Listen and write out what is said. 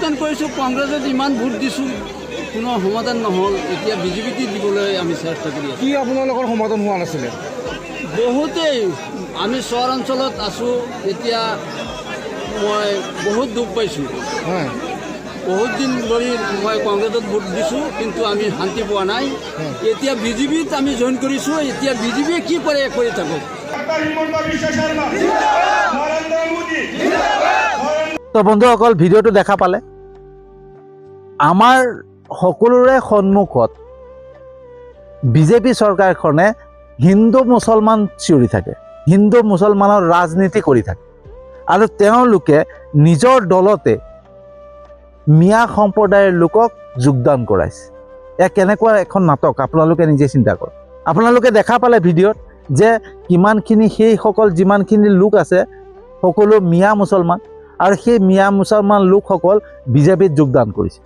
সমাধান কৰিছোঁ। কংগ্ৰেছত ইমান ভোট দিছোঁ, কোনো সমাধান নহ'ল। এতিয়া বিজেপিতে দিবলৈ আমি চেষ্টা কৰি আছোঁ। কি আপোনালোকৰ সমাধান হোৱা নাছিলে? বহুতেই আমি চহৰ অঞ্চলত আছোঁ, এতিয়া মই বহুত দুখ পাইছোঁ। হয় বহুত দিন ধৰি মই কংগ্ৰেছত ভোট দিছোঁ, কিন্তু আমি শান্তি পোৱা নাই। এতিয়া বিজেপিত আমি জইন কৰিছোঁ। এতিয়া বিজেপিয়ে কি কৰে কৰি থাকক। তো বন্ধুসকল, ভিডিঅ'টো দেখা পালে, আমাৰ সকলোৰে সন্মুখত বিজেপি চৰকাৰখনে হিন্দু মুছলমান চিঞৰি থাকে, হিন্দু মুছলমানৰ ৰাজনীতি কৰি থাকে, আৰু তেওঁলোকে নিজৰ দলতে মিয়া সম্প্ৰদায়ৰ লোকক যোগদান কৰাইছে। এয়া কেনেকুৱা এখন নাটক আপোনালোকে নিজে চিন্তা কৰক। আপোনালোকে দেখা পালে ভিডিঅ'ত যে কিমানখিনি সেইসকল যিমানখিনি লোক আছে সকলো মিয়া মুছলমান, আৰু সেই মিয়া মুছলমান লোকসকল বিজেপিত যোগদান কৰিছে।